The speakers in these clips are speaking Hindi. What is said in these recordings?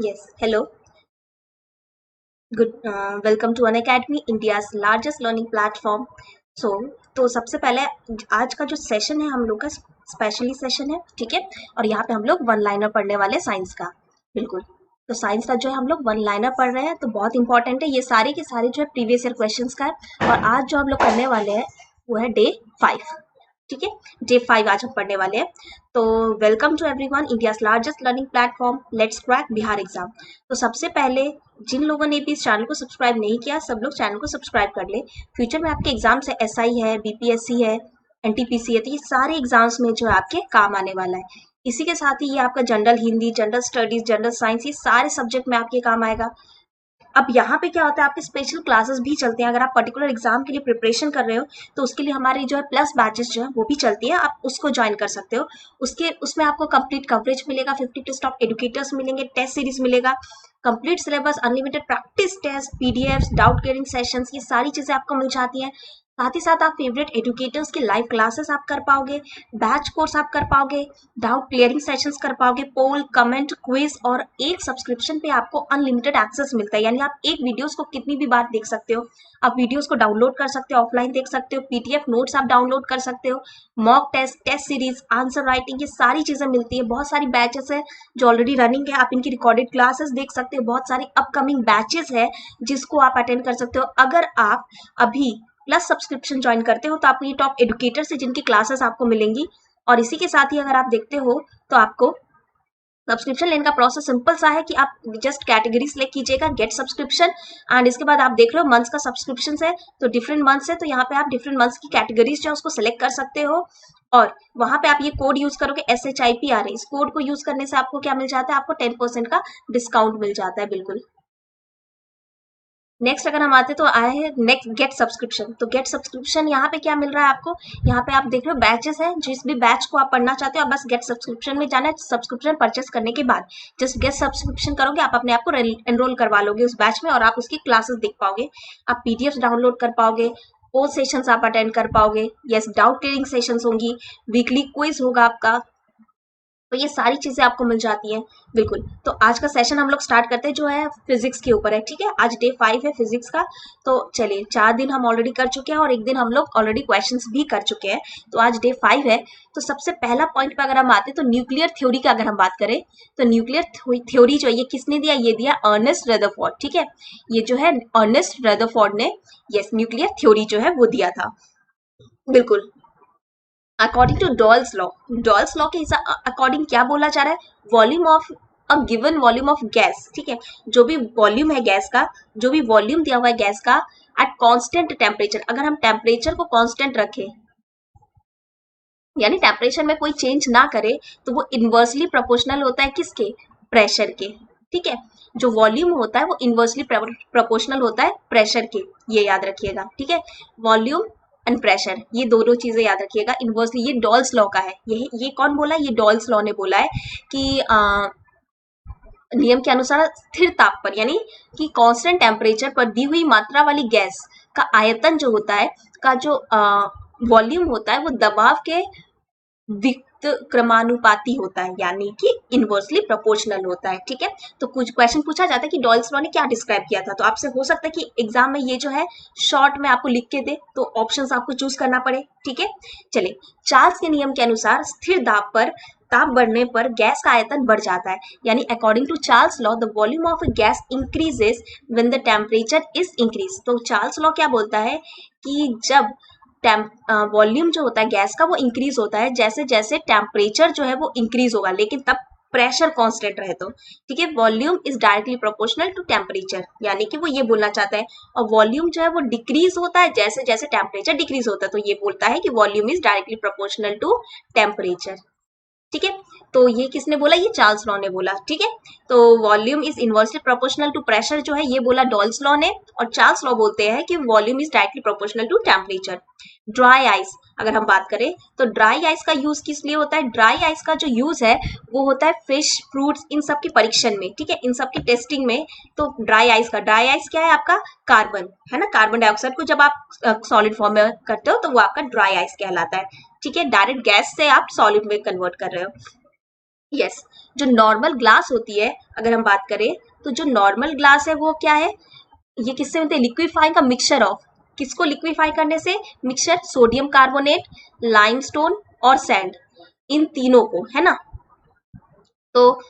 Yes, hello. Good. Welcome to Unacademy, India's largest learning platform. So, तो सबसे पहले आज का जो सेशन है हम लोग का स्पेशली सेशन है, ठीक है। और यहाँ पे हम लोग वन लाइनर पढ़ने वाले साइंस का, बिल्कुल। तो साइंस का जो है हम लोग वन लाइनर पढ़ रहे हैं, तो बहुत इंपॉर्टेंट है। ये सारे के सारे जो है प्रीवियस ईयर क्वेश्चंस का है। और आज जो हम लोग करने वाले हैं वो है डे 5, ठीक है। डे 5 आज हम पढ़ने वाले हैं। तो welcome to everyone, India's largest learning platform, let's crack Bihar exam. तो सबसे पहले जिन लोगों ने भी इस चैनल को सब्सक्राइब नहीं किया, सब लोग चैनल को सब्सक्राइब कर ले। फ्यूचर में आपके एग्जाम्स है, एसआई है, बीपीएससी है, एनटीपीसी है, तो ये सारे एग्जाम्स में जो है आपके काम आने वाला है। इसी के साथ ही ये आपका general Hindi, general studies, general science, ये सारे सब्जेक्ट में आपके काम आएगा। अब यहाँ पे क्या होता है, आपके स्पेशल क्लासेस भी चलते हैं। अगर आप पर्टिकुलर एग्जाम के लिए प्रिपरेशन कर रहे हो तो उसके लिए हमारी जो है प्लस बैचेस जो है वो भी चलती है, आप उसको ज्वाइन कर सकते हो। उसमें आपको कंप्लीट कवरेज मिलेगा, 50 टॉप एडुकेटर्स मिलेंगे, टेस्ट सीरीज मिलेगा, complete syllabus, unlimited practice test, PDFs, doubt clearing sessions, ये सारी चीजें आपको मिल जाती हैं। साथ ही साथ आप फेवरेट एजुकेटर्स के लाइव क्लासेस आप कर पाओगे, बैच कोर्स आप कर पाओगे, डाउट क्लियरिंग सेशंस कर पाओगे, पोल, कमेंट, क्विज, और एक सब्सक्रिप्शन पे आपको अनलिमिटेड एक्सेस मिलता है। यानी आप एक वीडियोस को कितनी भी बार देख सकते हो। आप वीडियोस को डाउनलोड कर सकते हो, ऑफलाइन देख सकते हो, पीडीएफ नोट्स आप डाउनलोड कर सकते हो, mock test, test series, answer writing, ये सारी चीजें मिलती है। बहुत सारी बैचेस है जो ऑलरेडी रनिंग है, आप इनकी रिकॉर्डेड क्लासेस देख सकते हो। बहुत सारी अपकमिंग बैचेस है जिसको आप अटेंड कर सकते हो। अगर आप अभी प्लस सब्सक्रिप्शन ज्वाइन करते हो तो आपको ये टॉप एडुकेटर से जिनकी क्लासेस आपको मिलेंगी। और इसी के साथ ही अगर आप देखते हो तो आपको सब्सक्रिप्शन लेने का प्रोसेस सिंपल सा है कि आप जस्ट कैटेगरी सिलेक्ट कीजिएगा, गेट सब्सक्रिप्शन, एंड इसके बाद आप देख रहे हो मंथ्स का सब्सक्रिप्शन है, तो डिफरेंट मंथ्स है, तो यहाँ पे आप डिफरेंट मंथ्स की कैटेगरीज जो है उसको सिलेक्ट कर सकते हो। और वहां पे आप ये कोड यूज करोगे, SHIPR, इस कोड को यूज करने से आपको क्या मिल जाता है, आपको 10% का डिस्काउंट मिल जाता है, बिल्कुल। नेक्स्ट अगर हम आते तो आए हैं नेक्स्ट गेट सब्सक्रिप्शन। तो गेट सब्सक्रिप्शन यहाँ पे क्या मिल रहा है आपको, यहाँ पे आप देख रहे हो बैचेस है, जिस भी बैच को आप पढ़ना चाहते हो आप बस गेट सब्सक्रिप्शन में जाना है। सब्सक्रिप्शन परचेस करने के बाद जस्ट गेट सब्सक्रिप्शन करोगे, आप अपने आप को एनरोल करवा लोगे उस बैच में, और आप उसकी क्लासेस देख पाओगे, आप पीडीएफ डाउनलोड कर पाओगे, पोस्ट सेशंस आप अटेंड कर पाओगे, यस, डाउट क्लियरिंग सेशंस होंगी, वीकली क्विज होगा आपका, तो ये सारी चीजें आपको मिल जाती हैं, बिल्कुल। तो आज का सेशन हम लोग स्टार्ट करते हैं जो है फिजिक्स के ऊपर है, ठीक है। आज डे 5 है फिजिक्स का। तो चलिए, 4 दिन हम ऑलरेडी कर चुके हैं और एक दिन हम लोग ऑलरेडी क्वेश्चंस भी कर चुके हैं। तो आज डे 5 है। तो सबसे पहला पॉइंट पे अगर हम आते हैं तो न्यूक्लियर थ्योरी का अगर हम बात करें तो न्यूक्लियर थ्योरी जो है ये किसने दिया, ये दिया अर्नेस्ट रदरफोर्ड, ठीक है। ये जो है अर्नेस्ट रदरफोर्ड ने यस न्यूक्लियर थ्योरी जो है वो दिया था, बिल्कुल। अकॉर्डिंग टू डॉल्स लॉ के अकॉर्डिंग क्या बोला जा रहा है, volume of a given volume of gas, ठीक है। जो भी वॉल्यूम है गैस का, जो भी वॉल्यूम दिया हुआ है गैस का, एट कांस्टेंट टेम्परेचर, अगर हम टेम्परेचर को कांस्टेंट रखें, यानी टेम्परेचर में कोई चेंज ना करे, तो वो इनवर्सली प्रोपोर्शनल होता है किसके, प्रेशर के, ठीक है। जो वॉल्यूम होता है वो इनवर्सली प्रोपोर्शनल होता है प्रेशर के, ये याद रखिएगा, ठीक है। वॉल्यूम एंड प्रेशर, ये दोनों चीजें याद रखिएगा इनवर्सली। ये डॉल्स लॉ का है, ये कौन बोला, ये डॉल्स लॉ ने बोला है कि नियम के अनुसार स्थिर ताप पर, यानी कि कांस्टेंट टेम्परेचर पर दी हुई मात्रा वाली गैस का आयतन जो होता है, का जो वॉल्यूम होता है वो दबाव के विक्त क्रमानुपाती होता है, यानी कि इनवर्सली प्रोपोर्शनल होता है, ठीक है। तो कुछ क्वेश्चन पूछा जाता है कि डॉल्स लॉ ने क्या डिस्क्राइब किया था, तो आपसे हो सकता है कि एग्जाम में ये जो है शॉर्ट में आपको लिख के दे, तो ऑप्शंस आपको चूज करना पड़े, ठीक है। चलिए, चार्ल्स के नियम के अनुसार स्थिर दाब पर ताप बढ़ने पर गैस का आयतन बढ़ जाता है, यानी according to Charles law the volume of gas increases when the temperature is increase. तो चार्ल्स लॉ क्या बोलता है कि जब वॉल्यूम जो होता है गैस का वो इंक्रीज होता है जैसे जैसे टेम्परेचर जो है वो इंक्रीज होगा, लेकिन तब प्रेशर कांस्टेंट रहे तो, ठीक है। Volume is directly proportional to temperature, यानी कि वो ये बोलना चाहता है। और वॉल्यूम जो है वो डिक्रीज होता है जैसे जैसे टेम्परेचर डिक्रीज होता है, तो ये बोलता है कि volume is directly proportional to temperature, ठीक है। तो ये किसने बोला, ये चार्ल्स लॉ ने बोला, ठीक है। तो volume is inversely proportional to pressure जो है ये बोला डॉल्स लॉ ने, और चार्ल्स लॉ बोलते हैं कि volume is directly proportional to temperature. Dry ice अगर हम बात करें तो ड्राई आइस का यूज किस लिए होता है, ड्राई आइस का जो यूज है वो होता है फिश, फ्रूट्स, इन सब के परीक्षण में, ठीक है, इन सब की टेस्टिंग में। तो ड्राई आइस क्या है आपका, कार्बन है ना, कार्बन डाइऑक्साइड को जब आप सॉलिड फॉर्म में करते हो तो वो आपका ड्राई आइस कहलाता है, ठीक है। डायरेक्ट गैस से आप सॉलिड में कन्वर्ट कर रहे हो। यस, जो नॉर्मल ग्लास होती है अगर हम बात करें, तो जो नॉर्मल ग्लास है वो क्या है, ये किससे बनते हैं, लिक्विफाइंग का मिक्सचर ऑफ, किसको लिक्विफाई करने से, मिक्सचर सोडियम कार्बोनेट, लाइमस्टोन और सैंड, इन तीनों को, है ना। तो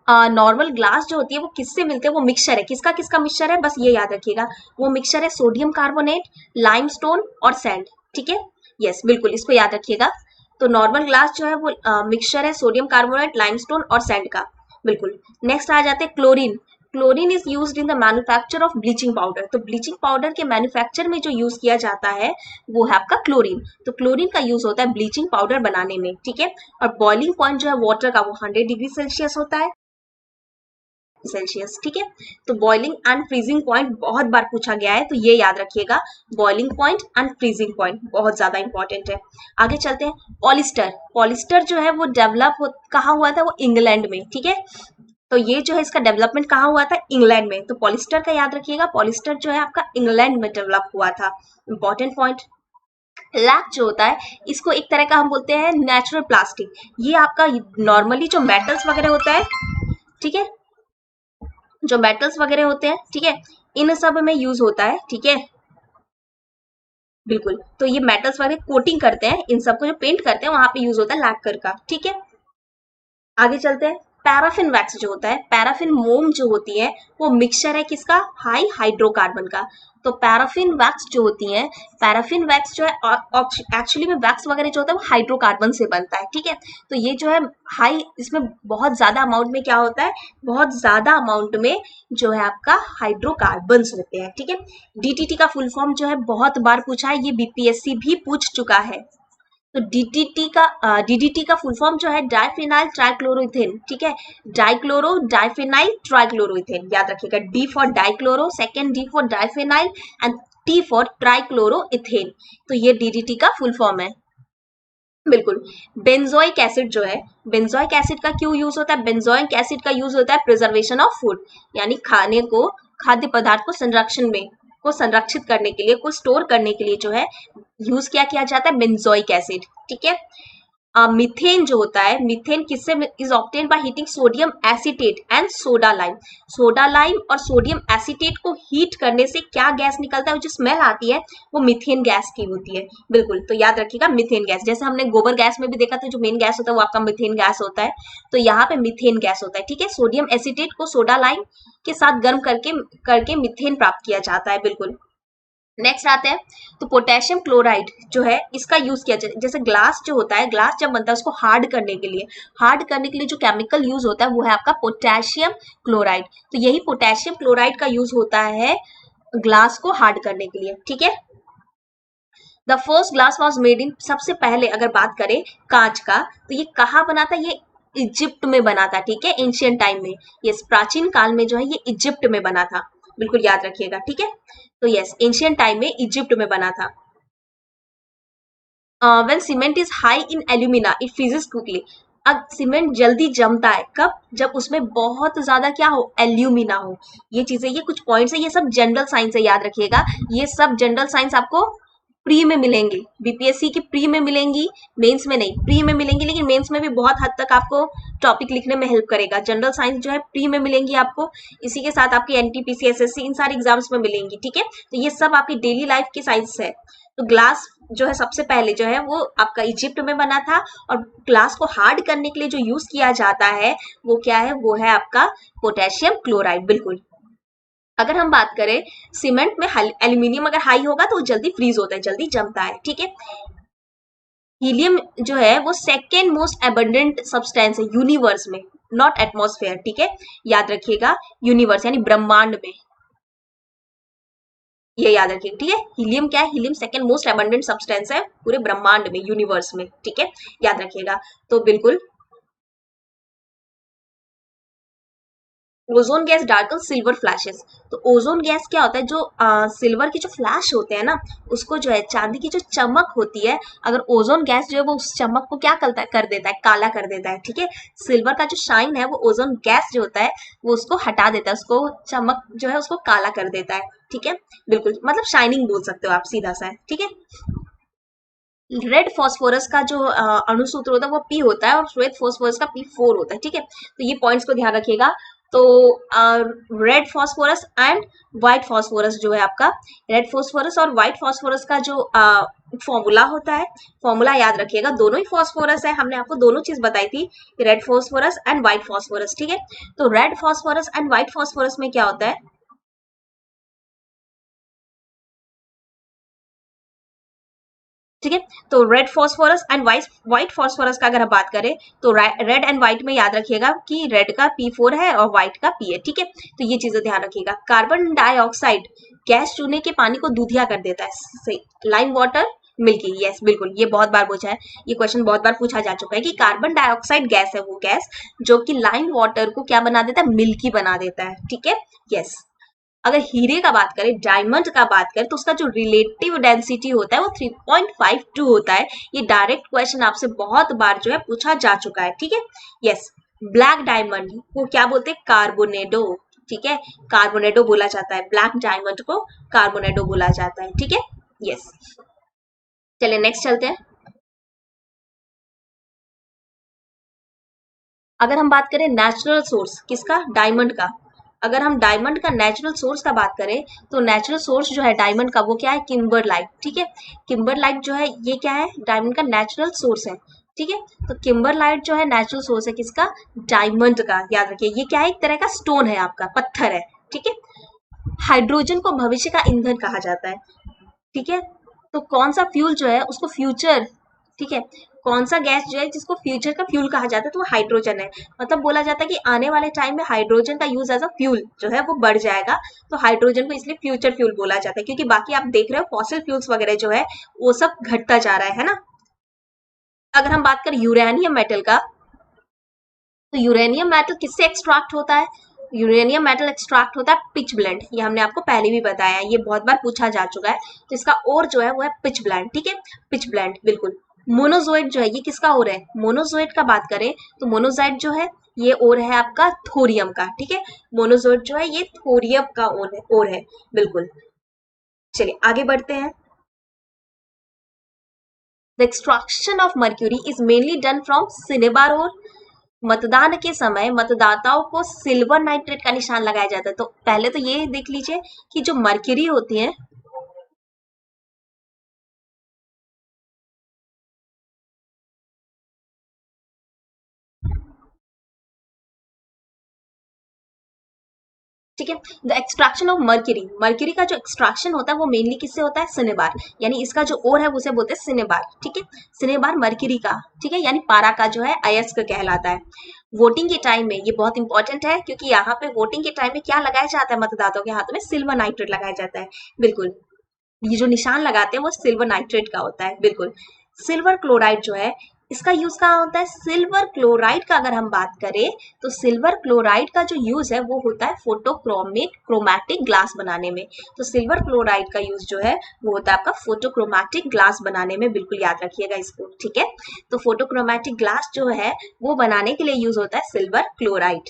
नॉर्मल ग्लास जो होती है वो किससे मिलते हैं, वो मिक्सचर है, किसका किसका मिक्सचर है, बस ये याद रखिएगा, वो मिक्सचर है सोडियम कार्बोनेट, लाइमस्टोन और सैंड, ठीक है। यस, बिल्कुल इसको याद रखिएगा। तो नॉर्मल ग्लास जो है वो मिक्सचर है सोडियम कार्बोनेट, लाइमस्टोन और सैंड का, बिल्कुल। नेक्स्ट आ जाते हैं chlorine. Chlorine is used in the manufacture of bleaching powder. तो ब्लीचिंग पाउडर के मैन्युफैक्चर में जो यूज किया जाता है वो है आपका क्लोरीन। तो क्लोरीन का यूज होता है ब्लीचिंग पाउडर बनाने में, ठीक है। और बॉइलिंग पॉइंट जो है वाटर का वो 100 डिग्री सेल्सियस होता है, सेल्सियस, ठीक है। तो बॉइलिंग एंड फ्रीजिंग पॉइंट बहुत बार पूछा गया है, तो ये याद रखिएगा, boiling point and freezing point बहुत ज्यादा इंपॉर्टेंट है। आगे चलते हैं, पॉलिस्टर। पॉलिस्टर जो है वो डेवलप कहाँ हुआ था, वो इंग्लैंड में, ठीक है। तो ये जो है इसका डेवलपमेंट कहाँ हुआ था, इंग्लैंड में। तो पॉलिस्टर का याद रखिएगा, पॉलिस्टर जो है आपका इंग्लैंड में डेवलप हुआ था, इंपॉर्टेंट पॉइंट। लैक जो होता है, इसको एक तरह का हम बोलते हैं नेचुरल प्लास्टिक। ये आपका नॉर्मली जो मेटल्स वगैरह होता है, ठीक है, जो मेटल्स वगैरह होते हैं, ठीक है, इन सब में यूज होता है, ठीक है, बिल्कुल। तो ये मेटल्स वगैरह कोटिंग करते हैं, इन सबको जो पेंट करते हैं वहां पे यूज होता है लैक्कर का, ठीक है। आगे चलते हैं, पैराफिन वैक्स जो होता है, पैराफिन मोम जो होती है, वो मिक्सचर है किसका, हाई हाइड्रोकार्बन का। तो पैराफिन वैक्स जो होती है, पैराफिन वैक्स जो है एक्चुअली में वैक्स वगैरह जो होता है वो हाइड्रोकार्बन से बनता है, ठीक है। तो ये जो है हाई, इसमें बहुत ज्यादा अमाउंट में क्या होता है, बहुत ज्यादा अमाउंट में जो है आपका हाइड्रोकार्बन होते हैं, ठीक है। डीटीटी का फुल फॉर्म जो है बहुत बार पूछा है, ये बीपीएससी भी पूछ चुका है। तो डीडीटी का फुल फॉर्म जो है डाइफिनाइल ट्राइक्लोरोइथेन, ठीक है, डाइक्लोरो डाइफिनाइल ट्राइक्लोरोइथेन, याद रखिएगा, D for dichloro, second D for diphenyl and T for trichloroethane. तो ये डीडीटी का फुल फॉर्म है, बिल्कुल। बेंजोइक एसिड जो है, बेंजोइक एसिड का क्यों यूज होता है, बेंजोइक एसिड का यूज होता है प्रिजर्वेशन ऑफ फूड, यानी खाने को, खाद्य पदार्थ को संरक्षण में, को संरक्षित करने के लिए, को स्टोर करने के लिए जो है यूज किया जाता है बेंजोइक एसिड, ठीक है। मीथेन जो होता है, मीथेन किससे is obtain by heating sodium acetate and soda lime. Soda lime और सोडियम एसिटेट को हीट करने से क्या गैस निकलता है, जो स्मेल आती है वो मीथेन गैस की होती है, बिल्कुल। तो याद रखिएगा मीथेन गैस, जैसे हमने गोबर गैस में भी देखा था, जो मेन गैस होता है वो आपका मीथेन गैस होता है, तो यहाँ पे मीथेन गैस होता है, ठीक है। सोडियम एसिटेट को सोडा लाइम के साथ गर्म करके करके मीथेन प्राप्त किया जाता है, बिल्कुल। नेक्स्ट आते हैं, तो पोटेशियम क्लोराइड जो है इसका यूज किया जाता है, जैसे ग्लास जो होता है, ग्लास जब बनता है उसको हार्ड करने के लिए, हार्ड करने के लिए जो केमिकल यूज होता है वो है आपका पोटेशियम क्लोराइड। तो यही पोटेशियम क्लोराइड का यूज होता है ग्लास को हार्ड करने के लिए, ठीक है। The first glass was made in, सबसे पहले अगर बात करें कांच का, तो ये कहाँ बना था, ये इजिप्ट में बना था, ठीक है, एंशियंट टाइम में, ये प्राचीन काल में जो है ये इजिप्ट में बना था, बिल्कुल याद रखिएगा, ठीक है। तो यस, एंशियंट टाइम में इजिप्ट में बना था। When cement is high in alumina it freezes quickly. अब सीमेंट जल्दी जमता है कब, जब उसमें बहुत ज्यादा क्या हो, एल्यूमिना हो। ये चीजें, ये कुछ पॉइंट्स है, ये सब जनरल साइंस है, याद रखिएगा, ये सब जनरल साइंस आपको प्री में मिलेंगी, बीपीएससी की प्री में मिलेंगी, मेंस में नहीं, प्री में मिलेंगी, लेकिन मेंस में भी बहुत हद तक आपको टॉपिक लिखने में हेल्प करेगा। जनरल साइंस जो है प्री में मिलेंगी आपको, इसी के साथ आपकी एनटीपीसी, एसएससी, इन सारे एग्जाम्स में मिलेंगी, ठीक है। तो ये सब आपकी डेली लाइफ की साइंस है। तो ग्लास जो है सबसे पहले जो है वो आपका इजिप्ट में बना था, और ग्लास को हार्ड करने के लिए जो यूज किया जाता है वो क्या है, वो है आपका पोटेशियम क्लोराइड, बिल्कुल। अगर हम बात करें सीमेंट में, एल्यूमिनियम अगर हाई होगा तो वो जल्दी फ्रीज होता है, जल्दी जमता है, ठीक है। हीलियम जो है वो सेकेंड मोस्ट एबंडेंट सब्सटेंस है यूनिवर्स में, नॉट एटमॉस्फेयर, ठीक है, याद रखिएगा, यूनिवर्स यानी ब्रह्मांड में, ये याद रखिएगा, ठीक है। हीलियम क्या है, helium second most abundant substance है पूरे ब्रह्मांड में, यूनिवर्स में, ठीक है, याद रखिएगा। तो बिल्कुल, ozone gas darken silver flashes. तो ओजोन गैस क्या होता है, जो सिल्वर के जो फ्लैश होते हैं ना, उसको जो है चांदी की जो चमक होती है, अगर ओजोन गैस जो है वो उस चमक को क्या करता है, कर देता है, काला कर देता है, ठीक है। सिल्वर का जो शाइन है वो ओजोन गैस जो होता है वो उसको हटा देता है, उसको चमक जो है उसको काला कर देता है, ठीक है, बिल्कुल, मतलब शाइनिंग बोल सकते हो आप, सीधा सा है, ठीक है। रेड फॉस्फोरस का जो अणुसूत्र होता है वो पी होता है और श्वेत फॉस्फोरस का P4 होता है, ठीक है। तो ये पॉइंट्स को ध्यान रखिएगा। तो red phosphorus and white phosphorus जो है आपका, रेड फॉस्फोरस और व्हाइट फॉस्फोरस का जो फॉर्मूला होता है, फॉर्मूला याद रखिएगा। दोनों ही फॉस्फोरस है, हमने आपको दोनों चीज बताई थी, red phosphorus and white phosphorus, ठीक है। तो red phosphorus and white phosphorus में क्या होता है, ठीक है। तो red phosphorus and white phosphorus का अगर हम बात करें तो रेड एंड व्हाइट में याद रखिएगा कि रेड का P4 है और व्हाइट का P है, ठीक है। तो ये चीजें ध्यान रखिएगा। कार्बन डाइऑक्साइड गैस चूने के पानी को दूधिया कर देता है, सही। लाइम वाटर मिल्की, यस बिल्कुल, ये बहुत बार पूछा है, ये क्वेश्चन बहुत बार पूछा जा चुका है कि कार्बन डाइऑक्साइड गैस है वो गैस जो कि लाइम वाटर को क्या बना देता है, मिल्की बना देता है, ठीक है। यस। अगर हीरे का बात करें, डायमंड का बात करें, तो उसका जो रिलेटिव डेंसिटी होता है वो 3.52 होता है। ये डायरेक्ट क्वेश्चन आपसे बहुत बार जो है पूछा जा चुका है, ठीक है। यस। ब्लैक डायमंड को क्या बोलते हैं, कार्बोनेडो, ठीक है। कार्बोनेडो बोला जाता है, ब्लैक डायमंड को कार्बोनेडो बोला जाता है, ठीक है। यस। चलिए नेक्स्ट चलते हैं। अगर हम बात करें नेचुरल सोर्स किसका, डायमंड का, अगर हम डायमंड का नेचुरल सोर्स का बात करें तो नेचुरल सोर्स जो है डायमंड का वो क्या है, किम्बरलाइट, ठीक है। किम्बरलाइट जो है ये क्या है, डायमंड का नेचुरल सोर्स है, ठीक है। तो किम्बरलाइट जो है नेचुरल सोर्स है किसका, डायमंड का, याद रखिए। ये क्या है, एक तरह का स्टोन है आपका, पत्थर है, ठीक है। हाइड्रोजन को भविष्य का ईंधन कहा जाता है, ठीक है। तो कौन सा फ्यूल जो है उसको फ्यूचर, ठीक है, कौन सा गैस जो है जिसको फ्यूचर का फ्यूल कहा जाता है, तो वो हाइड्रोजन है। मतलब बोला जाता है कि आने वाले टाइम में हाइड्रोजन का यूज एज अ फ्यूल जो है वो बढ़ जाएगा, तो हाइड्रोजन को इसलिए फ्यूचर फ्यूल बोला जाता है, क्योंकि बाकी आप देख रहे हो फॉसिल फ्यूल्स वगैरह जो है वो सब घटता जा रहा है ना। अगर हम बात करें यूरेनियम मेटल का, तो यूरेनियम मेटल किससे एक्सट्रैक्ट होता है, यूरेनियम मेटल एक्सट्रैक्ट होता है पिच ब्लेंड, ये हमने आपको पहले भी बताया है, ये बहुत बार पूछा जा चुका है। तो इसका और जो है वो है पिच ब्लेंड, ठीक है। पिच ब्लेंड बिल्कुल। मोनोजोइट जो है ये किसका और है, मोनोजोइट का बात करें तो मोनोजोइट जो है ये और है आपका थोरियम का, ठीक है। मोनोजोइट जो है ये थोरियम का और है बिल्कुल। चलिए आगे बढ़ते हैं। The extraction of mercury is mainly done from cinnabar और, मतदान के समय मतदाताओं को सिल्वर नाइट्रेट का निशान लगाया जाता है। तो पहले तो ये देख लीजिए कि जो मर्क्यूरी होती है, ठीक है। The extraction of mercury, mercury का जो एक्सट्रैक्शन होता है वो मेनली किससे होता है, सिनेबार, यानी इसका जो ओर है उसे बोलते हैं सिनेबार, ठीक है। सिनेबार मर्क्यूरी का, ठीक है, यानी पारा का जो है अयस्क कहलाता है। वोटिंग के टाइम में ये बहुत इंपॉर्टेंट है, क्योंकि यहाँ पे वोटिंग के टाइम में क्या लगाया जाता है मतदाताओं के हाथों में, सिल्वर नाइट्रेट लगाया जाता है, बिल्कुल। ये जो निशान लगाते हैं वो सिल्वर नाइट्रेट का होता है, बिल्कुल। सिल्वर क्लोराइड जो है इसका यूज कहाँ होता है, सिल्वर क्लोराइड का अगर हम बात करें तो सिल्वर क्लोराइड का जो यूज है वो होता है फोटोक्रोमिक क्रोमैटिक ग्लास बनाने में। तो सिल्वर क्लोराइड का यूज जो है वो होता है आपका फोटोक्रोमैटिक ग्लास बनाने में, बिल्कुल याद रखिएगा इसको, ठीक है। तो फोटोक्रोमैटिक ग्लास जो है वो बनाने के लिए यूज होता है सिल्वर क्लोराइड।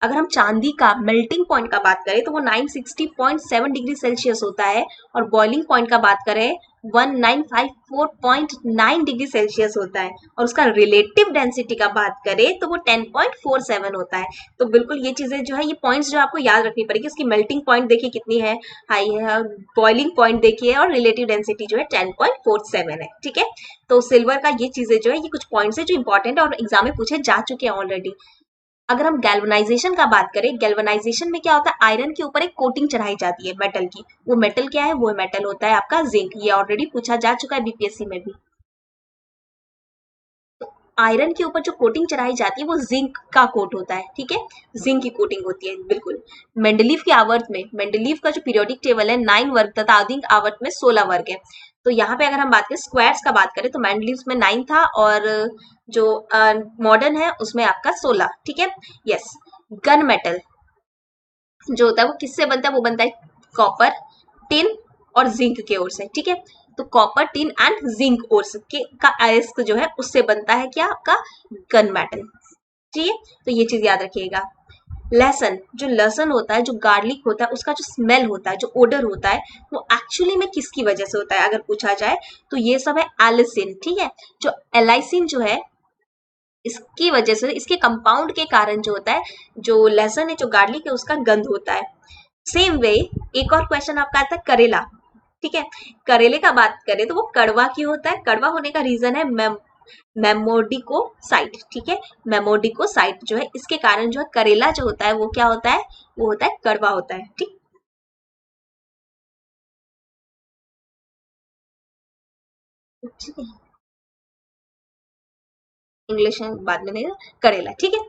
अगर हम चांदी का मेल्टिंग पॉइंट का बात करें तो वो 960.7 डिग्री सेल्सियस होता है, और बॉइलिंग पॉइंट का बात करें 1954.9 डिग्री सेल्सियस होता है, और उसका रिलेटिव डेंसिटी का बात करें तो वो 10.47 होता है। तो बिल्कुल ये चीजें जो है, ये पॉइंट्स जो आपको याद रखनी पड़ेगी। उसकी मेल्टिंग पॉइंट देखिए कितनी है, हाई है, और बॉइलिंग पॉइंट देखिए, और रिलेटिव डेंसिटी जो है 10.47 है, ठीक है। तो सिल्वर का ये चीजें जो है, ये कुछ पॉइंट्स है जो इंपॉर्टेंट है और एग्जाम में पूछे जा चुके हैं ऑलरेडी। अगर हम गैल्वेनाइजेशन का बात करें, गैल्वेनाइजेशन में क्या होता है, आयरन के ऊपर एक कोटिंग चढ़ाई जाती है मेटल की, वो मेटल क्या है, वो मेटल होता है आपका जिंक, ये ऑलरेडी पूछा जा चुका है बीपीएससी में भी। आयरन के ऊपर जो कोटिंग चढ़ाई जाती है वो जिंक का कोट होता है, ठीक है, जिंक की कोटिंग होती है, बिल्कुल। मेंडलीव के आवर्त में, मेंडलीव का जो पीरियोडिक टेबल है 9 वर्ग तथा आधुनिक आवर्त में 16 वर्ग है। तो यहाँ पे अगर हम बात करें स्क्वायर्स का बात करें तो मेंडलीव में 9 था, और जो मॉडर्न है उसमें आपका 16, ठीक है। यस। गन मेटल जो होता है वो किससे बनता है, वो बनता है कॉपर, टिन और जिंक के ओर से, ठीक है। तो कॉपर, टिन एंड जिंक ओर से के का अयस्क जो है उससे बनता है क्या, आपका गन मेटल, ठीक है। तो ये चीज याद रखिएगा। लहसुन, जो लहसुन होता है, जो गार्लिक होता है, उसका जो स्मेल होता है, जो ओडर होता है, वो एक्चुअली में किसकी वजह से होता है अगर पूछा जाए तो ये सब है एलिसिन, ठीक है। जो एलाइसिन जो है इसकी वजह से, इसके कंपाउंड के कारण जो होता है, जो लहसुन है, जो गार्लिक है, उसका गंध होता है। सेम वे एक और क्वेश्चन आपका आता है करेला, ठीक है। करेले का बात करें तो वो कड़वा क्यों होता है? कड़वा होने का रीजन है मेमोडिकोसाइट, ठीक है। मेमोडिकोसाइट जो है, इसके कारण जो है करेला जो होता है वो क्या होता है? वो होता है कड़वा होता है, ठीक। ठीक है, इंग्लिश में बाद में नहीं, करेला, ठीक है।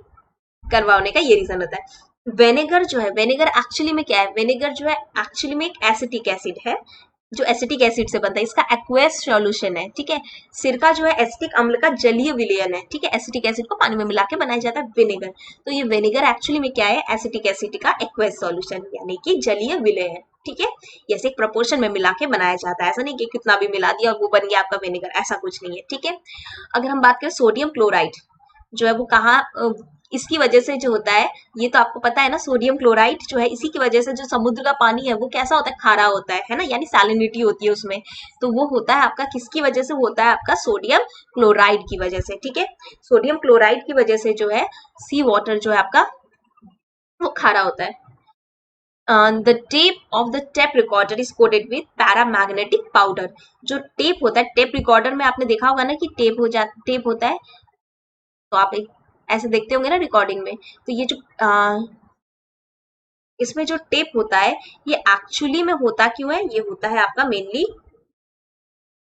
कड़वा होने का ये रीजन होता है। वेनेगर जो है, वेनेगर एक्चुअली में क्या है? वेनेगर जो है एक्चुअली में एक एसिटिक एसिड है, जो एसिटिक एसिड से बनता है, इसका एक्वेस सॉल्यूशन है, ठीक है। सिरका जो है एसिटिक अम्ल का जलीय विलयन है, ठीक है। एसिटिक एसिड को पानी में मिला के बनाया जाता है विनेगर। तो ये विनेगर एक्चुअली में क्या है? एसिटिक एसिड का एक्वेस सॉल्यूशन, यानी कि जलीय विलय है, ठीक है। जैसे एक प्रपोर्शन में मिला के बनाया जाता है, ऐसा नहीं कि कितना भी मिला दिया और वो बन गया आपका विनेगर, ऐसा कुछ नहीं है, ठीक है। अगर हम बात करें सोडियम क्लोराइड जो है वो कहाँ इसकी वजह से जो होता है, ये तो आपको पता है ना, सोडियम क्लोराइड जो है इसी की वजह से जो समुद्र का पानी है वो कैसा होता है? खारा होता है ना, यानी सैलिनिटी होती है उसमें। तो वो होता है आपका किसकी वजह से? होता है आपका सोडियम क्लोराइड की वजह से, ठीक है। सोडियम क्लोराइड की वजह से जो है सी वाटर जो है आपका वो खारा होता है। The tape of the tape recorder is coated with paramagnetic powder. जो टेप होता है, टेप रिकॉर्डर में आपने देखा होगा ना कि टेप होता है, तो आप एक ऐसे देखते होंगे ना रिकॉर्डिंग में। तो ये जो इसमें जो टेप होता है, ये एक्चुअली में होता क्यों है? ये होता है आपका मेनली,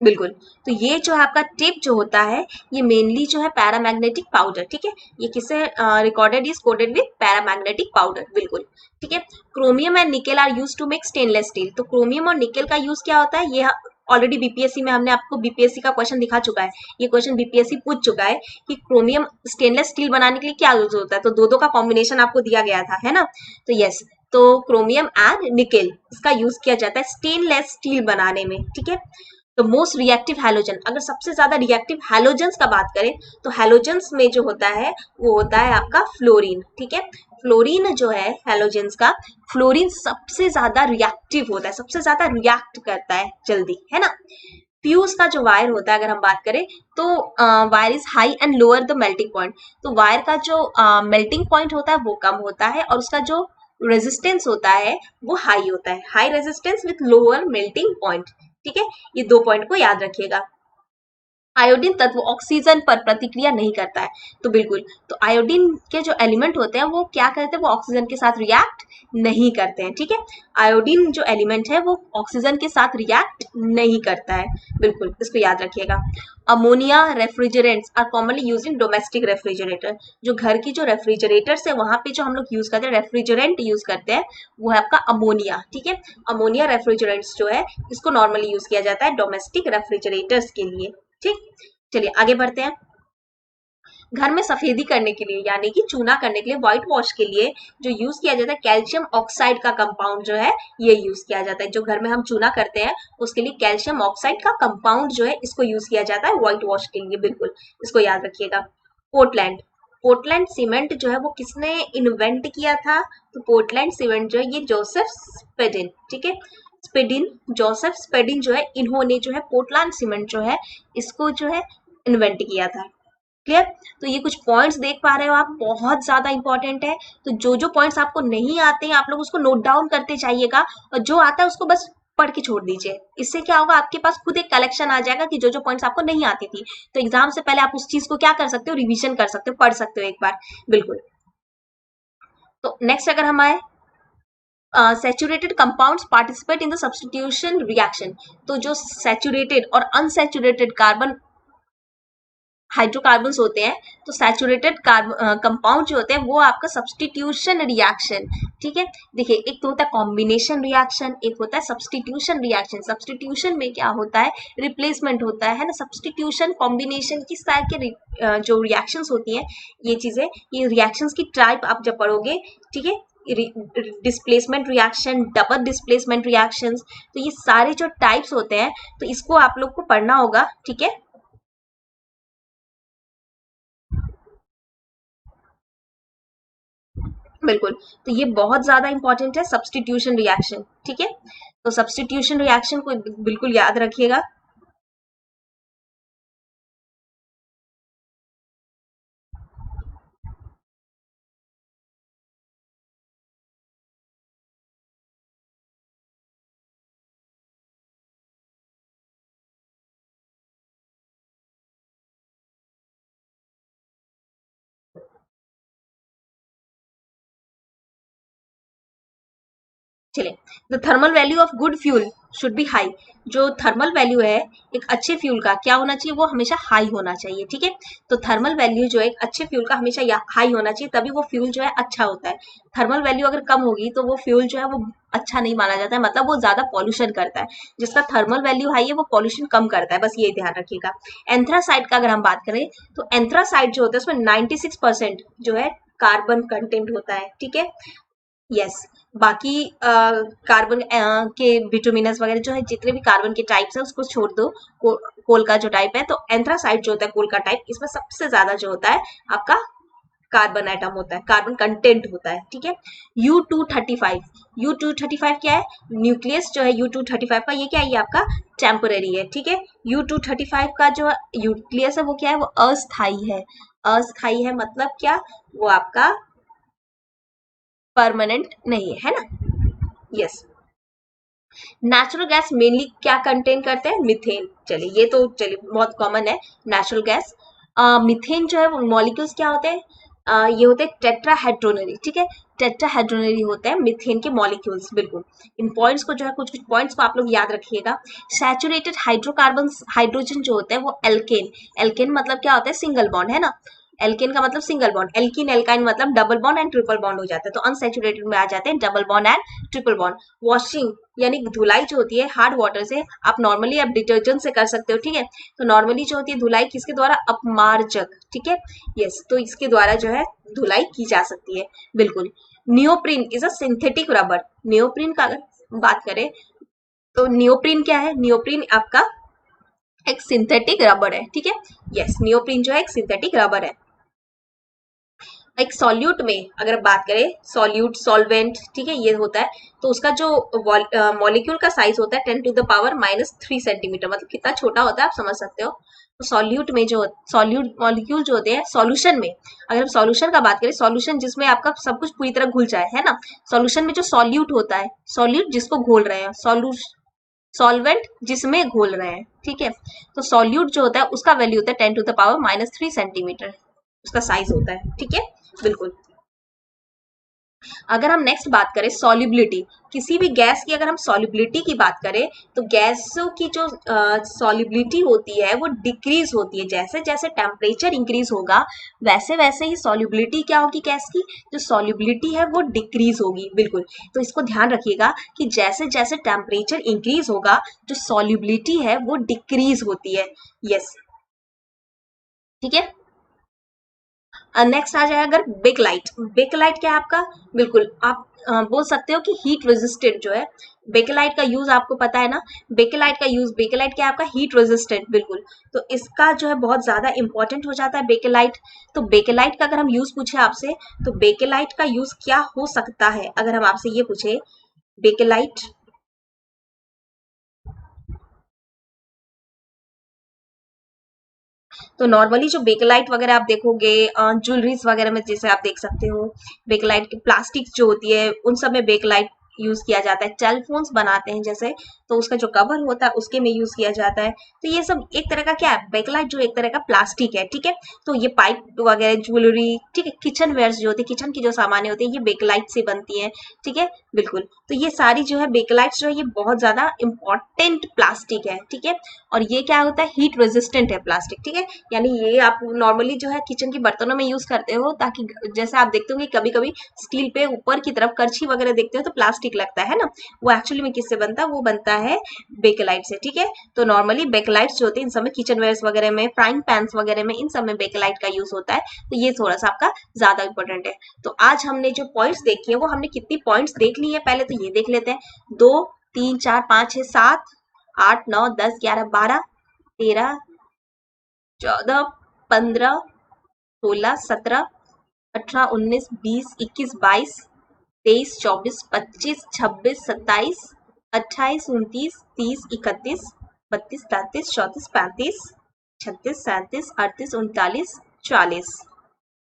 बिल्कुल। तो ये जो है आपका टेप जो होता है, ये मेनली जो है पैरामैग्नेटिक पाउडर, ठीक है। ये किससे recorded? Is coated with paramagnetic powder, बिल्कुल, ठीक है। Chromium and nickel are use to make stainless steel. तो क्रोमियम और निकेल का यूज क्या होता है? ये ऑलरेडी बीपीएससी में हमने आपको बीपीएससी का क्वेश्चन दिखा चुका है। ये क्वेश्चन बीपीएससी पूछ चुका है कि क्रोमियम स्टेनलेस स्टील बनाने के लिए क्या यूज होता है। तो दो दो का कॉम्बिनेशन आपको दिया गया था, है ना। तो यस, तो क्रोमियम एंड निकेल इसका यूज किया जाता है स्टेनलेस स्टील बनाने में, ठीक है। तो मोस्ट रिएक्टिव हैलोजन, अगर सबसे ज्यादा रिएक्टिव हैलोजेंस का बात करें तो हैलोजेंस में जो होता है वो होता है आपका फ्लोरीन, ठीक है। फ्लोरीन जो है हैलोजेंस का, फ्लोरीन सबसे ज्यादा रिएक्टिव होता है, सबसे ज्यादा रिएक्ट करता है जल्दी, है ना। फ्यूज का जो वायर होता है अगर हम बात करें तो wire is high and lower the melting point. तो वायर का जो मेल्टिंग पॉइंट होता है वो कम होता है और उसका जो रेजिस्टेंस होता है वो हाई होता है, high resistance with lower melting point, ठीक है। ये दो पॉइंट को याद रखिएगा। आयोडीन तत्व ऑक्सीजन पर प्रतिक्रिया नहीं करता है, तो बिल्कुल, तो आयोडीन के जो एलिमेंट होते हैं वो क्या करते हैं? वो ऑक्सीजन के साथ रिएक्ट नहीं करते हैं, ठीक है। आयोडीन जो एलिमेंट है वो ऑक्सीजन के साथ रिएक्ट नहीं करता है, बिल्कुल, इसको याद रखिएगा। Ammonia refrigerants are commonly use in domestic refrigerator. जो घर की जो रेफ्रिजरेटर्स है वहां पे जो हम लोग यूज करते हैं, रेफ्रिजरेंट यूज करते हैं, वो है आपका अमोनिया, ठीक है। अमोनिया रेफ्रिजरेंट्स जो है इसको नॉर्मली यूज किया जाता है डोमेस्टिक रेफ्रिजरेटर्स के लिए, ठीक। चलिए आगे बढ़ते हैं। घर में सफेदी करने के लिए यानी कि चूना करने के लिए, व्हाइट वॉश के लिए जो यूज किया जाता है कैल्शियम ऑक्साइड का कंपाउंड जो है ये यूज किया जाता है। जो घर में हम चूना करते हैं उसके लिए कैल्शियम ऑक्साइड का कंपाउंड जो है इसको यूज किया जाता है व्हाइट वॉश के लिए, बिल्कुल, इसको याद रखिएगा। पोर्टलैंड, पोर्टलैंड सीमेंट जो है वो किसने इन्वेंट किया था? तो पोर्टलैंड सीमेंट जो है ये जोसेफ स्पेडिन, ठीक है। स्पेडिन, जोसेफ स्पेडिन जो है, इन्होंने जो है पोर्टलैंड सीमेंट जो है इसको जो है इन्वेंट किया था, क्लियर। तो ये कुछ पॉइंट्स देख पा रहे हो आप, बहुत ज्यादा इंपॉर्टेंट है। तो जो जो पॉइंट्स आपको नहीं आते हैं आप लोग उसको नोट डाउन करते जाइएगा और जो आता है उसको बस पढ़ के छोड़ दीजिए। इससे क्या होगा, आपके पास खुद एक कलेक्शन आ जाएगा कि जो जो पॉइंट्स आपको नहीं आती थी, तो एग्जाम से पहले आप उस चीज को क्या कर सकते हो? रिवीजन कर सकते हो, पढ़ सकते हो एक बार, बिल्कुल। तो नेक्स्ट अगर हम आए, saturated compounds participate in the substitution reaction. तो जो सैचुरेटेड और अनसैचुरेटेड कार्बन हाइड्रोकार्बन्स होते हैं, तो सैचुरेटेड कंपाउंड जो होते हैं वो आपका सब्स्टिट्यूशन रिएक्शन, ठीक है। देखिए, एक तो होता है कॉम्बिनेशन रिएक्शन, एक होता है सब्स्टिट्यूशन रिएक्शन। सब्स्टिट्यूशन में क्या होता है? रिप्लेसमेंट होता है ना। सब्स्टिट्यूशन, कॉम्बिनेशन, किस तरह के जो रिएक्शंस होती हैं ये चीजें, ये रिएक्शंस की टाइप आप जब पढ़ोगे, ठीक है, displacement reaction, double displacement reactions, तो ये सारे जो टाइप्स होते हैं तो इसको आप लोग को पढ़ना होगा, ठीक है। बिल्कुल। तो ये बहुत ज्यादा इंपॉर्टेंट है सब्स्टिट्यूशन रिएक्शन, ठीक है। तो सब्स्टिट्यूशन रिएक्शन को बिल्कुल याद रखिएगा। चलिए, the thermal value of good fuel should be high. जो थर्मल वैल्यू है एक अच्छे फ्यूल का क्या होना चाहिए, वो हमेशा हाई होना चाहिए, ठीक है। तो थर्मल वैल्यू जो है एक अच्छे फ्यूल का हमेशा हाई होना चाहिए, तभी वो फ्यूल जो है अच्छा होता है। थर्मल वैल्यू अगर कम होगी तो वो फ्यूल जो है वो अच्छा नहीं माना जाता है, मतलब वो ज्यादा पॉल्यूशन करता है। जिसका थर्मल वैल्यू हाई है वो पॉल्यूशन कम करता है, बस ये ध्यान रखिएगा। एंथ्रासाइड का अगर हम बात करें तो एंथ्रासाइड जो होता है उसमें 96% जो है कार्बन कंटेंट होता है, ठीक है। यस, बाकी कार्बन के बिटुमिनस वगैरह जो है जितने भी कार्बन के टाइप्स है उसको छोड़ दो। कोल का जो टाइप है, तो एंथ्रासाइड जो होता है कोल का टाइप, इसमें सबसे ज्यादा जो होता है आपका कार्बन एटम होता है, कार्बन कंटेंट होता है, ठीक है। U235, U235 क्या है, न्यूक्लियस जो है U235 का, ये क्या है, ये आपका टेम्पररी है, ठीक है। U235 का जो न्यूक्लियस है वो क्या है, वो अस्थाई है। अस्थाई है मतलब क्या, वो आपका परमानेंट नहीं है ना। यस। नेचुरल गैस मेनली क्या कंटेन करते हैं, मिथेन। चलिए ये तो चलिए बहुत कॉमन है नेचुरल गैस। मिथेन जो है वो मॉलिक्यूल्स क्या होते हैं, ये होते हैं टेट्राहेड्रोनरी, ठीक है। टेट्राहेड्रोनरी होते हैं मिथेन के मॉलिक्यूल्स, बिल्कुल। इन पॉइंट्स को जो है कुछ कुछ पॉइंट्स को आप लोग याद रखिएगा। सैचुरेटेड हाइड्रोकार्बन, हाइड्रोजन जो होता है वो एल्केन। एल्केन मतलब क्या होता है, सिंगल बॉन्ड, है ना। एल्केन का मतलब सिंगल बॉन्ड, एल्किन एल्काइन मतलब double bond and triple bond हो जाता है, तो अनसैचुरेटेड में आ जाते हैं double bond and triple bond. Washing यानी धुलाई जो होती है हार्ड वाटर से, आप नॉर्मली आप डिटर्जेंट से कर सकते हो, ठीक है। तो नॉर्मली जो होती है धुलाई किसके द्वारा, अपमार्जक, ठीक है। यस, तो इसके द्वारा जो है धुलाई की जा सकती है, बिल्कुल। Neoprene is a synthetic rubber. Neoprene का अगर बात करें तो नियोप्रिन क्या है, नियोप्रिन आपका एक सिंथेटिक रबर है, ठीक है। यस, नियोप्रिन जो है एक सिंथेटिक रबर है। एक सॉल्यूट में अगर बात करें, सॉल्यूट सॉल्वेंट, ठीक है, ये होता है। तो उसका जो मॉलिक्यूल का साइज होता है 10⁻³ सेंटीमीटर, मतलब कितना छोटा होता है आप समझ सकते हो। तो सॉल्यूट में जो सॉल्यूट मॉलिक्यूल जो होते हैं, सॉल्यूशन में अगर हम सॉल्यूशन का बात करें, सॉल्यूशन जिसमें आपका सब कुछ पूरी तरह घुल जाए, है ना। सॉल्यूशन में जो सॉल्यूट होता है, सॉल्यूट जिसको घोल रहे हैं, सॉल्वेंट जिसमें घोल रहे हैं, ठीक है। तो सॉल्यूट जो होता है उसका वैल्यू होता है 10⁻³ सेंटीमीटर, उसका साइज होता है, ठीक है, बिल्कुल। अगर हम नेक्स्ट बात करें सॉल्युबिलिटी, किसी भी गैस की अगर हम सॉल्युबिलिटी की बात करें तो गैसों की जो सॉल्युबिलिटी होती है वो डिक्रीज होती है, जैसे जैसे टेम्परेचर इंक्रीज होगा वैसे वैसे ही सॉल्युबिलिटी क्या होगी गैस की, जो सॉल्युबिलिटी है वो डिक्रीज होगी, बिल्कुल। तो इसको ध्यान रखिएगा कि जैसे जैसे टेम्परेचर इंक्रीज होगा जो सॉल्युबिलिटी है वो डिक्रीज होती है। यस, ठीक है। नेक्स्ट आ जाए अगर बेकलाइट। बेकलाइट क्या है आपका, बिल्कुल आप बोल सकते हो कि हीट रेजिस्टेंट जो है। बेकलाइट का यूज आपको पता है ना, बेकलाइट का यूज, बेकलाइट क्या है आपका, हीट रेजिस्टेंट, बिल्कुल। तो इसका जो है बहुत ज्यादा इंपॉर्टेंट हो जाता है बेकलाइट। तो बेकलाइट का अगर हम यूज पूछे आपसे, तो बेकलाइट का यूज क्या हो सकता है, अगर हम आपसे ये पूछे बेकलाइट। तो नॉर्मली जो बेकलाइट वगैरह आप देखोगे ज्वेलरीज वगैरह में, जैसे आप देख सकते हो बेकलाइट की प्लास्टिक जो होती है उन सब में बेकलाइट यूज किया जाता है। टेलीफोन्स बनाते हैं जैसे, तो उसका जो कवर होता है उसके में यूज किया जाता है। तो ये सब एक तरह का क्या है, बेकलाइट जो एक तरह का प्लास्टिक है, ठीक है। तो ये पाइप वगैरह ज्वेलरी, ठीक है, किचन वेयर्स जो होती है, किचन की जो सामानें होती है ये बेकलाइट से बनती है, ठीक है, बिल्कुल। तो ये सारी जो है बेकलाइट्स जो है ये बहुत ज्यादा इंपॉर्टेंट प्लास्टिक है, ठीक है। और ये क्या होता है, हीट रेजिस्टेंट है प्लास्टिक, ठीक है। यानी ये आप नॉर्मली जो है किचन के बर्तनों में यूज करते हो, ताकि जैसे आप देखते होंगे कभी कभी स्टील पे ऊपर की तरफ करछी वगैरह देखते हो तो प्लास्टिक लगता है ना, वो एक्चुअली में किससे बनता है, वो बनता है बेकलाइट से, ठीक है। तो नॉर्मली बेकलाइट्स जो होते हैं इन सब में, किचन वेयर्स वगैरह में, फ्राइंग पैंस वगैरह में, इन सब में बेकलाइट का यूज होता है। तो ये थोड़ा सा आपका ज्यादा इंपॉर्टेंट है। तो आज हमने जो पॉइंट्स देखी है वो हमने कितनी पॉइंट्स देख ली है, पहले तो ये देख लेते हैं। 2 3 4 5 6 7 8 9 10 11 12 13 14 16 17 18, 19, 20, 21, 22, 23, 24, 25, 26, 27, 28, 29, 30, 31, 32, 33, 34, 35, 36, 37, 38, 39, 40,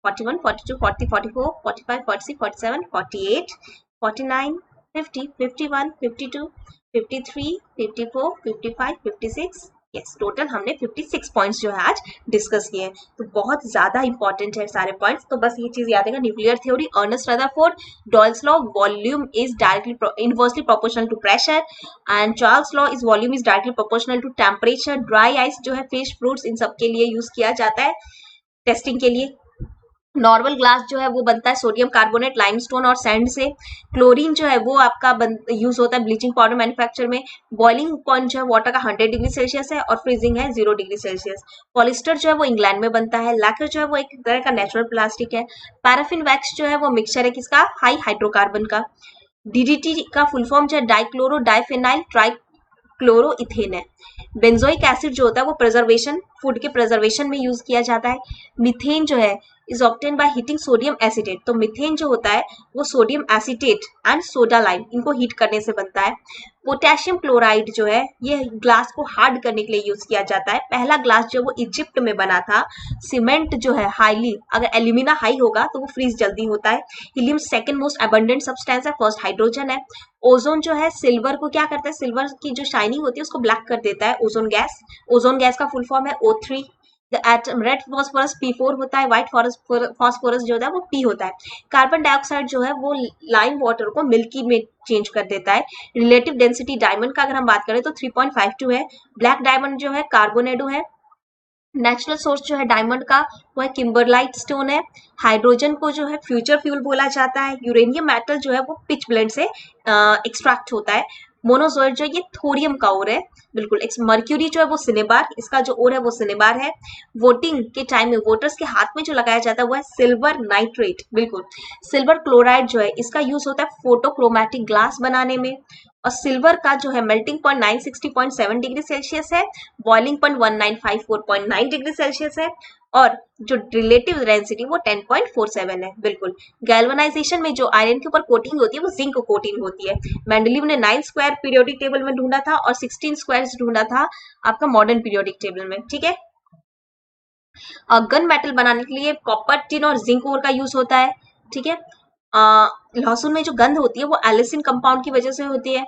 41, 42, 40, 44, 45, 46, 47, 48, 49, 50, 51, 52, 53, 54, 55, 56। यस, टोटल हमने 56 पॉइंट्स जो है आज डिस्कस किए हैं। तो बहुत ज्यादा इंपॉर्टेंट है सारे पॉइंट्स। तो बस ये चीज याद है, nuclear theory, Ernest Rutherford, Boyle's law, volume is directly inversely proportional to pressure, and Charles law is volume is directly proportional to temperature. Dry ice जो है फिश, फ्रूट्स, इन सब के लिए यूज किया जाता है टेस्टिंग के लिए। नॉर्मल ग्लास जो है वो बनता है सोडियम कार्बोनेट, लाइमस्टोन और सैंड से। क्लोरीन जो है वो आपका यूज होता है ब्लीचिंग पाउडर मैन्युफैक्चर में। बॉइलिंग पॉइंट जो है वाटर का 100 डिग्री सेल्सियस है और फ्रीजिंग है 0 डिग्री सेल्सियस। पॉलिस्टर जो है वो इंग्लैंड में बनता है। लैकर जो है वो एक तरह का नेचुरल प्लास्टिक है। पैराफिन वैक्स जो है वो मिक्सचर है किसका, हाई हाइड्रोकार्बन का। डीडीटी का फुल फॉर्म जो है डाइक्लोरो डाइफेनाइल ट्राइक्लोरोइथेन है। बेंजोइक एसिड जो होता है वो प्रिजर्वेशन, फूड के प्रिजर्वेशन में यूज किया जाता है। मीथेन जो है is obtain by heating sodium acetate. तो मीथेन जो होता है वो sodium acetate and soda lime इनको हीट करने से बनता है। पोटेशियम क्लोराइड जो है ये ग्लास को हार्ड करने के लिए यूज किया जाता है। पहला ग्लास जो वो इजिप्ट में बना था। सीमेंट जो है हाईली, अगर एल्यूमिना हाई होगा तो वो फ्रीज जल्दी होता है। Helium second most abundant substance है, फर्स्ट हाइड्रोजन है। ओजोन जो है सिल्वर को क्या करता है, सिल्वर की जो शाइनिंग होती है उसको ब्लैक कर देता है ओजोन गैस। ओजोन गैस का फुल फॉर्म है O3। The atom red phosphorus P4 होता है, व्हाइट फॉस्फोरस जो होता है वो P होता है। कार्बन डाइऑक्साइड जो है वो लाइम वाटर को मिल्की में चेंज कर देता है। रिलेटिव डेंसिटी डायमंड का अगर हम बात करें तो 3.52 है। ब्लैक डायमंड जो है कार्बोनेडो है। नेचुरल सोर्स जो है डायमंड का वो है किम्बरलाइट स्टोन है। हाइड्रोजन को जो है फ्यूचर फ्यूल बोला जाता है। यूरेनियम मेटल जो है वो पिच ब्लेंड से एक्सट्रैक्ट होता है। मोनोजोइड जो है ये थोरियम का ओर है, बिल्कुल। मर्क्यूरी जो है वो सिनेबार, इसका जो ओर है वो सिनेबार है। वोटिंग के टाइम में वोटर्स के हाथ में जो लगाया जाता है वो है सिल्वर नाइट्रेट, बिल्कुल। सिल्वर क्लोराइड जो है इसका यूज होता है फोटोक्रोमैटिक ग्लास बनाने में। और सिल्वर का जो है मेल्टिंग पॉइंट 960.7 डिग्री सेल्सियस है। बॉइलिंग पॉइंट 1954.9 डिग्री सेल्सियस है। और जो रिलेटिव डेंसिटी वो 10.47 है, बिल्कुल। गैल्वेनाइजेशन में जो आयरन के ऊपर कोटिंग होती है वो जिंक कोटिंग होती है। मेंडलीव ने 9 स्क्वायर पीरियोडिक टेबल में ढूंढा था और 16 स्क्वायर्स ढूंढा था आपका मॉडर्न पीरियोडिक टेबल में, ठीक है। गन मेटल बनाने के लिए कॉपर, टिन और जिंक ओर का यूज होता है, ठीक है। लहसुन में जो गंध होती है वो एलिसिन कंपाउंड की वजह से होती है।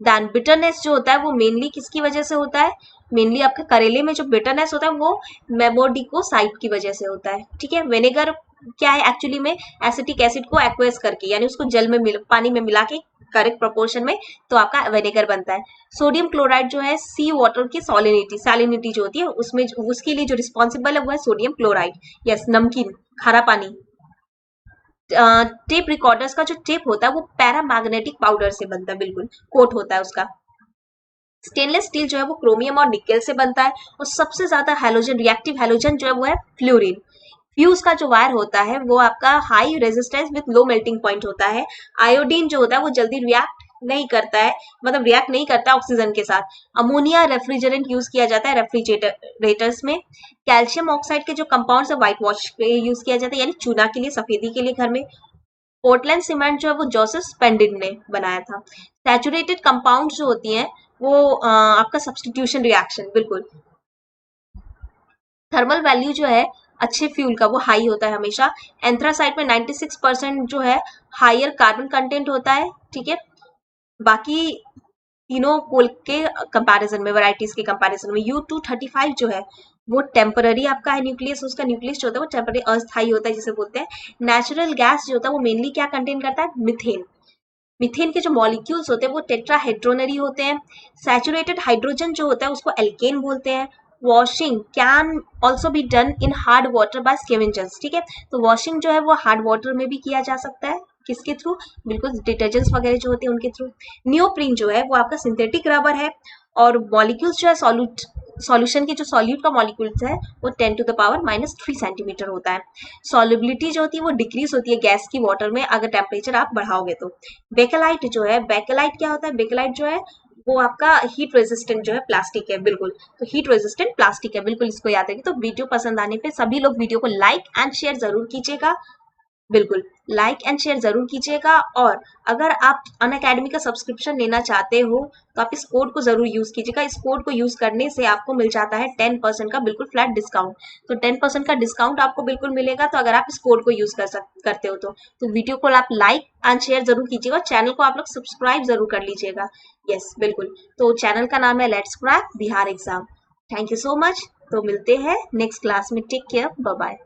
देन बिटरनेस जो होता है वो मेनली किसकी वजह से होता है, मेनली आपके करेले में जो बिटरनेस होता है वो मेमोडिकोसाइड की वजह से होता है, ठीक है। विनेगर क्या है एक्चुअली में, एसिटिक एसिड को एक्वेस करके, यानी उसको जल में पानी में मिला के करेक्ट प्रोपोर्शन में, तो आपका विनेगर बनता है। सोडियम क्लोराइड जो है सी वाटर की सैलिनिटी जो होती है उसमें उसके लिए जो रिस्पॉन्सिबल है वो है सोडियम क्लोराइड। यस, नमकीन, खारा पानी। टेप रिकॉर्डर्स का जो टेप होता है वो पैरामैग्नेटिक पाउडर से बनता है, बिल्कुल, कोट होता है उसका। स्टेनलेस स्टील जो है वो क्रोमियम और निकेल से बनता है। और सबसे ज्यादा हैलोजन, रिएक्टिव हैलोजन जो है वो है फ्लोरीन। फ्यूज का जो वायर होता है वो आपका high resistance with low melting point होता है। आयोडीन जो होता है वो जल्दी रिएक्ट नहीं करता है, मतलब रिएक्ट नहीं करता ऑक्सीजन के साथ। अमोनिया रेफ्रिजरेंट यूज किया जाता है रेफ्रिजरेटर्स में। कैल्शियम ऑक्साइड के जो कंपाउंड्स है व्हाइट वॉश पे यूज किया जाता है, यानी चूना के लिए, सफेदी के लिए घर में। पोर्टलैंड सीमेंट जो है वो जोसेफ स्पेंडिड ने बनाया था। सैचुरेटेड कंपाउंड जो होती हैं वो आपका सब्स्टिट्यूशन रिएक्शन, बिल्कुल। थर्मल वैल्यू जो है अच्छे फ्यूल का वो हाई होता है हमेशा। एंथ्रासाइट में 96% जो है हायर कार्बन कंटेंट होता है, ठीक है। बाकी तीनों कोल के कंपैरिजन में, वैरायटीज के कंपैरिजन में, U235 जो है वो टेम्पररी आपका है न्यूक्लियस, उसका न्यूक्लियस जो होता है वो टेम्पररी अस्थायी होता है जिसे बोलते हैं। नेचुरल गैस जो होता है वो मेनली क्या कंटेन करता है, मिथेन। मिथेन के जो मॉलिक्यूल्स होते हैं वो टेट्राहेड्रोनरी होते हैं। सैचुरेटेड हाइड्रोजन जो होता है उसको एल्केन बोलते हैं। Washing can also be done in hard water bye scavengers, ठीक है। तो वॉशिंग जो है वो हार्ड वाटर में भी किया जा सकता है, किसके थ्रू, बिल्कुल डिटर्जेंट्स वगैरह जो होते हैं उनके थ्रू। नियोप्रीन जो है वो आपका सिंथेटिक रबर है। और मॉलिक्यूल्स जो है सॉल्यूशन के जो सॉल्यूट का मॉलिक्यूल्स है वो 10⁻³ सेंटीमीटर होता है। सॉल्युबिलिटी जो होती है वो डिक्रीज होती है गैस की वाटर में अगर टेम्परेचर आप बढ़ाओगे तो। बेकेलाइट जो है, बेकेलाइट क्या होता है, बेकेलाइट जो है वो आपका हीट रेजिस्टेंट जो है प्लास्टिक है, बिल्कुल। तो हीट रेजिस्टेंट प्लास्टिक है, बिल्कुल, इसको याद रखिए। तो वीडियो पसंद आने पे सभी लोग वीडियो को लाइक एंड शेयर जरूर कीजिएगा। बिल्कुल लाइक एंड शेयर जरूर कीजिएगा। और अगर आप अनअकैडमी का सब्सक्रिप्शन लेना चाहते हो तो आप इस कोड को जरूर यूज कीजिएगा। इस कोड को यूज करने से आपको मिल जाता है 10% का बिल्कुल फ्लैट डिस्काउंट। तो 10% का डिस्काउंट आपको बिल्कुल मिलेगा तो अगर आप इस कोड को यूज करते हो तो वीडियो को आप लाइक एंड शेयर जरूर कीजिएगा। चैनल को आप लोग सब्सक्राइब जरूर कर लीजिएगा। यस बिल्कुल। तो चैनल का नाम है let's crack Bihar exam. Thank you so much. तो मिलते हैं नेक्स्ट क्लास में। Take care, bye bye.